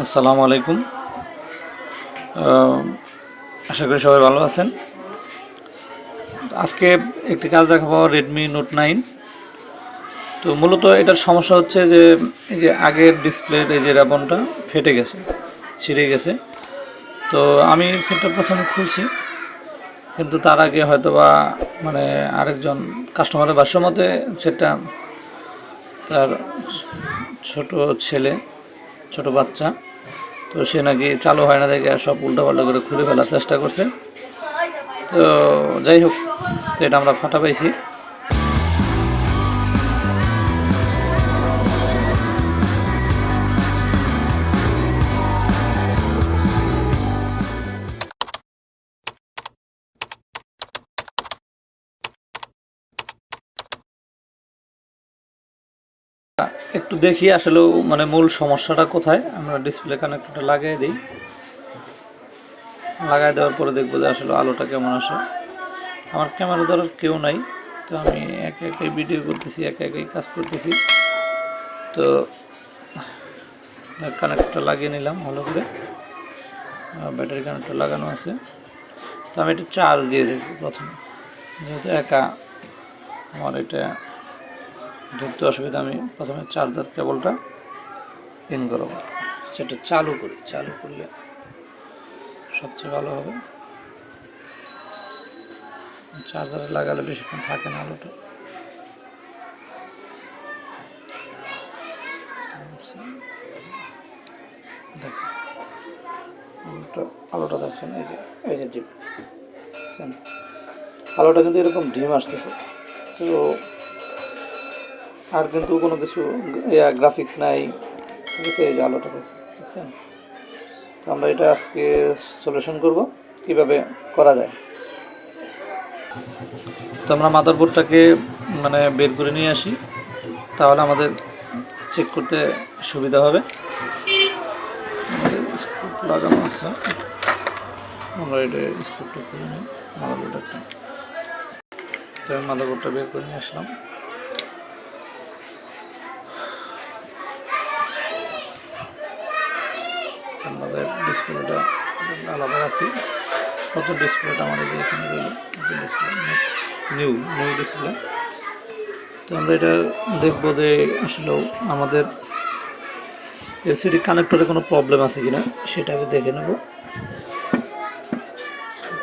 আসসালামু আলাইকুম। আশা করি সবাই ভালো আছেন। আজকে একটি কাজ দেখাবো, রেডমি নোট 9। তো মূলত এটার সমস্যা হচ্ছে যে এই যে আগের ডিসপ্লের এই যে রেবনটা ফেটে গেছে, ছিঁড়ে গেছে। তো আমি সেটটা প্রথমে খুলছি, কিন্তু তার আগে হয়তো বা মানে আরেকজন কাস্টমারের ভাষ্য মতে সেটটা তার ছোট ছেলে, ছোট বাচ্চা, তো সে নাকি চালু হয় না দেখে সব উল্টাপাল্টা করে খুলে ফেলার চেষ্টা করছে। তো যাই হোক, তো এটা আমরা ফাটা পাইছি। একটু দেখি আসলে মানে মূল সমস্যাটা কোথায়। আমরা ডিসপ্লে কানেক্টরটা লাগিয়ে দিই, লাগাই দেওয়ার পরে দেখবো যে আসলে আলোটা কেমন আসে। আমার ক্যামেরা ধরার কেউ নাই, তো আমি একে একে ভিডিও করতেছি, একে একেই কাজ করতেছি। তো কানেক্টরটা লাগিয়ে নিলাম ভালো করে, ব্যাটারি কানেক্টর লাগানো আছে। তো আমি একটু চার্জ দিয়ে দেখব প্রথমে, যেহেতু একা আমার এটা ধরতে অসুবিধা। আমি প্রথমে চার্জার কেবলটা ইন করবো, সেটা চালু করি। চালু করলে সবচেয়ে ভালো হবে। চার্জারে লাগালে বেশিক্ষণ থাকে না আলোটা। দেখেন আলোটা দেখছেন, এই যে ডিপ আলোটা কিন্তু এরকম ডিম আসতেছে। তো আর কিন্তু কোনো কিছু গ্রাফিক্স নাই, ঠিক আছে। এই যে আলোটা দেখছেন। তো আমরা এটা আজকে সলিউশন করব কিভাবে করা যায়। তো আমরা মাদারবোর্ডটাকে মানে বের করে নিয়ে আসি, তাহলে আমাদের চেক করতে সুবিধা হবে। আমাদের স্ক্রুপ লাগানো আছে, আমরা এটা স্ক্রুপটা খুলে নিই। মাদারবোর্ডটা বের করে নিয়ে আসলাম। আমাদের ডিসপ্লেটা আলাদা রাখি। কত ডিসপ্লেটা আমাদের এখানে রইল, ডিসপ্লে নিউ ডিসপ্লে। তো আমরা এটা দেখবো যে আসলেও আমাদের এলসিডি কানেক্টরে কোনো প্রবলেম আছে কিনা সেটাকে দেখে নেব।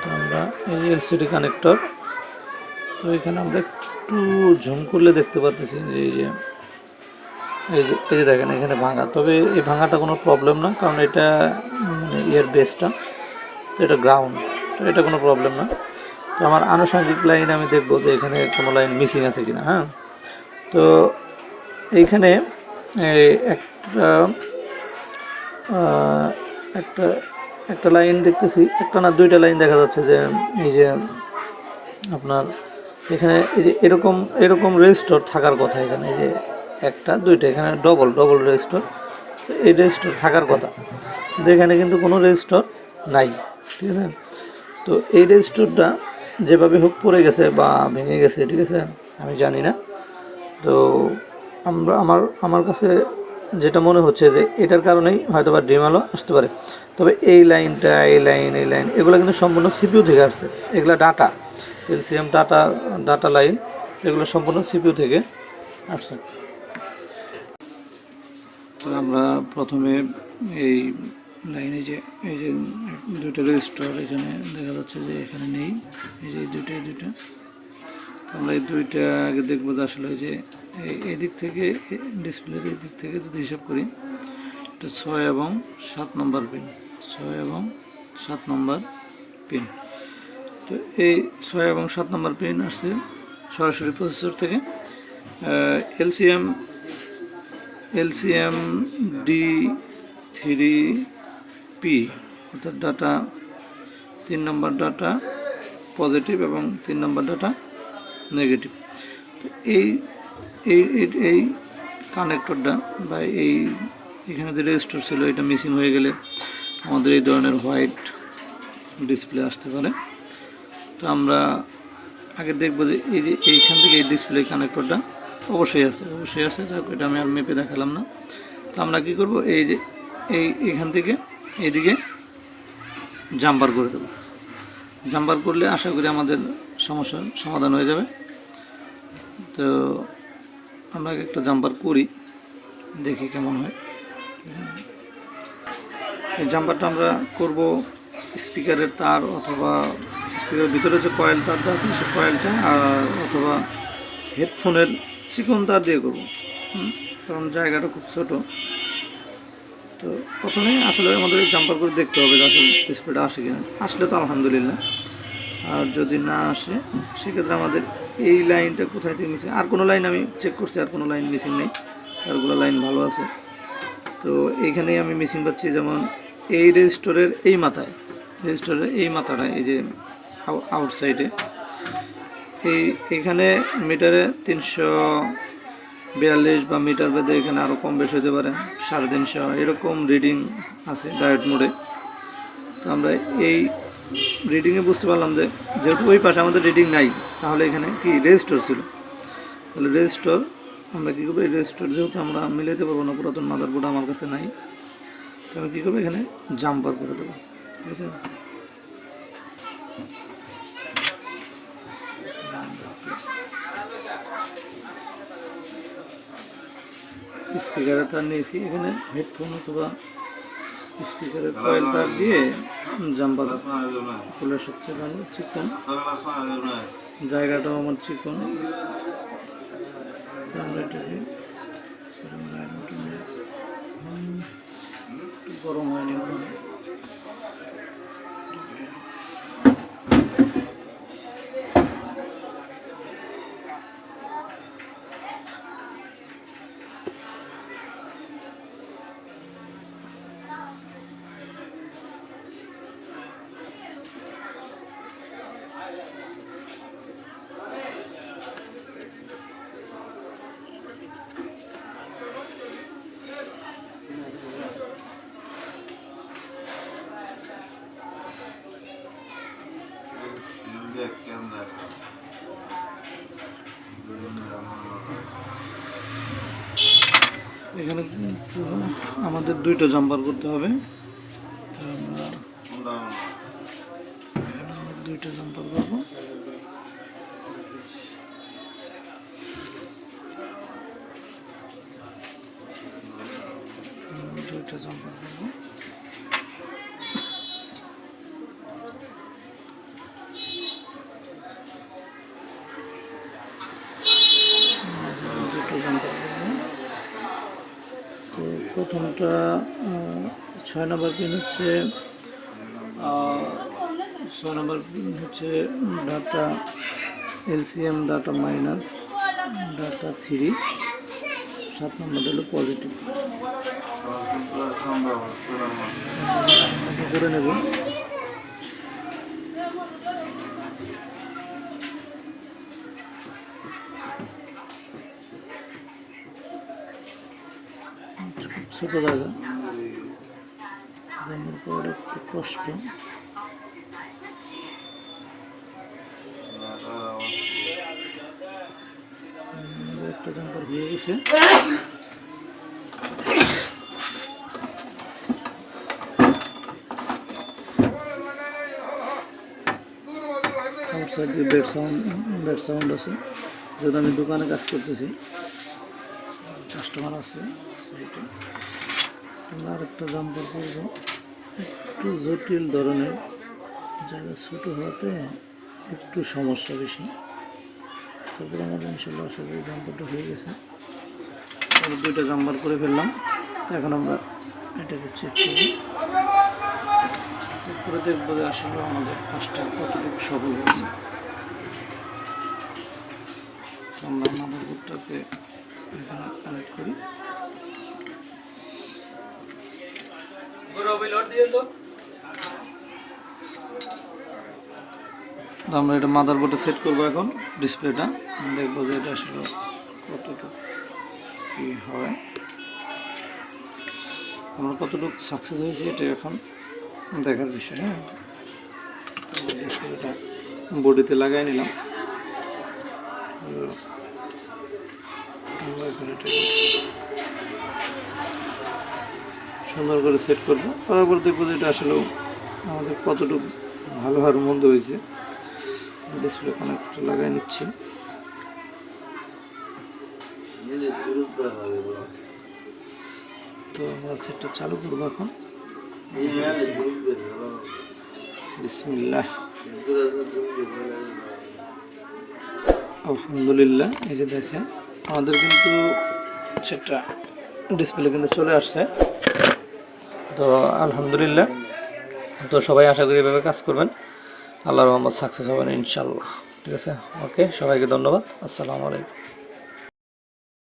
তো আমরা এই এলসিডি কানেক্টর, তো এখানে আমরা একটু ঝুম করলে দেখতে পাচ্ছি যে এই যে দেখেন এখানে ভাঙা। তবে এই ভাঙাটা কোনো প্রবলেম না, কারণ এটা মানে ইয়ার বেসটা, তো এটা গ্রাউন্ড, তো এটা কোনো প্রবলেম না। তো আমার আনুষঙ্গিক লাইন আমি দেখবো যে এখানে কোনো লাইন মিসিং আছে কিনা। হ্যাঁ, তো এইখানে একটা একটা একটা লাইন দেখতেছি, একটা না দুইটা লাইন দেখা যাচ্ছে যে এই যে আপনার এখানে এই যে এরকম রেজিস্টর থাকার কথা। এখানে এই যে একটা দুইটা, এখানে ডবল রেজিস্টর। তো এই রেজিস্টর থাকার কথা, কিন্তু এখানে কিন্তু কোনো রেজিস্টর নাই, ঠিক আছে। তো এই রেজিস্টরটা যেভাবে হোক পড়ে গেছে বা ভেঙে গেছে, ঠিক আছে, আমি জানি না। তো আমার কাছে যেটা মনে হচ্ছে যে এটার কারণেই হয়তো বা ডিম আলো আসতে পারে। তবে এই লাইনটা, এই লাইন এগুলো কিন্তু সম্পূর্ণ সিপিইউ থেকে আসছে। এগুলো ডাটা এলসিএম ডাটা লাইন, এগুলো সম্পূর্ণ সিপিইউ থেকে আসছে। তো আমরা প্রথমে এই লাইনে এই যে দুটো রেজিস্টার এখানে দেখা যাচ্ছে যে এখানে নেই, এই যে দুইটা। আমরা এই দুইটা আগে দেখবো যে আসলে যে এই দিক থেকে ডিসপ্লের এই দিক থেকে যদি হিসাব করি, এটা 6 এবং 7 নম্বর পিন, 6 এবং 7 নম্বর পিন। তো এই 6 এবং 7 নম্বর পিন আসছে সরাসরি প্রসেসর থেকে। এলসিএম D3P, অর্থাৎ ডাটা 3 নম্বর ডাটা পজিটিভ এবং 3 নম্বর ডাটা নেগেটিভ। তো এই কানেক্টরটা বা এখানে যে রেজিস্টার ছিল, এটা মিসিং হয়ে গেলে আমাদের এই ধরনের হোয়াইট ডিসপ্লে আসতে পারে। তো আমরা আগে দেখবো যে এইখান থেকে এই ডিসপ্লে কানেক্টরটা অবশ্যই আছে। এটা আমি আর মেপে দেখালাম না। তো আমরা কি করব, এই যে এইখান থেকে এইদিকে জাম্পার করে দেবো। জাম্পার করলে আশা করি আমাদের সমস্যার সমাধান হয়ে যাবে। তো আমরা একটা জাম্পার করি, দেখি কেমন হয়। এই জাম্পারটা আমরা করব স্পিকারের তার অথবা স্পিকারের ভিতরে যে কয়েল তারটা আছে সে কয়েলটা, আর অথবা হেডফোনের চিকন তার দিয়ে করব, কারণ জায়গাটা খুব ছোট। তো প্রথমে আসলে আমাদের জাম্পার করে দেখতে হবে যে আসলে ডিসপ্লেটা আসে কিনা। আসলে তো আলহামদুলিল্লাহ, আর যদি না আসে সেক্ষেত্রে আমাদের এই লাইনটা কোথায় থেকে মিসিং। আর কোনো লাইন আমি চেক করছি, আর কোনো লাইন মিসিং নেই, তারগুলো লাইন ভালো আছে। তো এইখানেই আমি মিসিং পাচ্ছি, যেমন এই রেজিস্টরের এই মাথায়, রেজিস্টরের এই মাথাটা এই যে আউটসাইডে এইখানে মিটারে 342 বা মিটার বেঁধে এখানে আরও কম বেশি হতে পারে, 350 এরকম রিডিং আছে ডায়োড মোডে। তো আমরা এই রিডিংয়ে বুঝতে পারলাম যে যেহেতু ওই পাশে আমাদের রিডিং নাই, তাহলে এখানে কি রেজিস্টর ছিল। তাহলে রেজিস্টর আমরা কী করবো, এই রেজিস্টর যেহেতু আমরা মিলাইতে পারবো না, পুরাতন মাদারবোর্ড আমার কাছে নাই, তো আমি কী করবো এখানে জাম্পার করে দেবো, ঠিক আছে। স্পিকারের তার নিয়েছি, এখানে হেডফোন অথবা স্পিকারের কয়েল তার দিয়ে জাম্পার খুলে সবচেয়ে ভালো। চিকন জায়গাটাও আমার চিকন, আমরা এটাকে গরম হয়নি। এখানে আমাদের দুইটা জাম্পার করতে হবে, তো আমরা দুইটা জাম্পার করবো। দুইটা জাম্পার করবো, প্রথমটা 6 নম্বর পিন হচ্ছে 6 নম্বর পিন হচ্ছে data LCM data minus data 3, 7 নম্বর হলো পজিটিভ। করে নেব। ছোট জায়গা, জামার পর একটু কষ্ট। একটা জাম্পার হয়ে গেছে। আউটসাইড দিয়ে বেড সাউন্ড আছে, যেহেতু আমি দোকানে কাজ করতেছি, কাস্টমার আছে সাইডে। আমরা আরেকটা জাম্পার করব, একটু জটিল ধরনের, জায়গা ছোটো হওয়াতে একটু সমস্যা বেশি। তারপরে আমাদের ইনশাল্লাহ আশা করি জাম্পারটা হয়ে গেছে। আমরা দুইটা জাম্পার করে ফেললাম। তো এখন আমরা এটাকে চেক করব, চেক করে দেখবো যে আসলে আমাদের কাজটা কতটুকু সফল হয়েছে। আমরা মাদারবোর্ডটাকে এখানে কানেক্ট করি। আমরা এটা মাদারবোর্ডে সেট করবো। এখন ডিসপ্লেটা দেখবো যে এটা আসলে কতটুকু কি হয়, আমরা কতটুকু সাকসেস হয়েছে এটা এখন দেখার বিষয়। হ্যাঁ, ডিসপ্লেটা বডিতে লাগাই নিলাম। আমরা এখন এটা সুন্দর করে সেট করবো, করার পর দেখবো যে এটা আসলে আমাদের কতটুকু ভালো আর মন্দ হয়েছে। ডিসপ্লে কানেক্টর লাগাই নিচ্ছি। তো আমরা সেটটা চালু করবো এখন। বিসমিল্লাহ। আলহামদুলিল্লাহ, এই যে দেখেন আমাদের কিন্তু সেটটা ডিসপ্লে কিন্তু চলে আসছে। তো আলহামদুলিল্লাহ, তো সবাই আশা করি এভাবে কাজ করবেন, আল্লাহর রহমত সাকসেস হবেন ইনশাল্লাহ। ঠিক আছে, ওকে, সবাইকে ধন্যবাদ। আসসালামু আলাইকুম।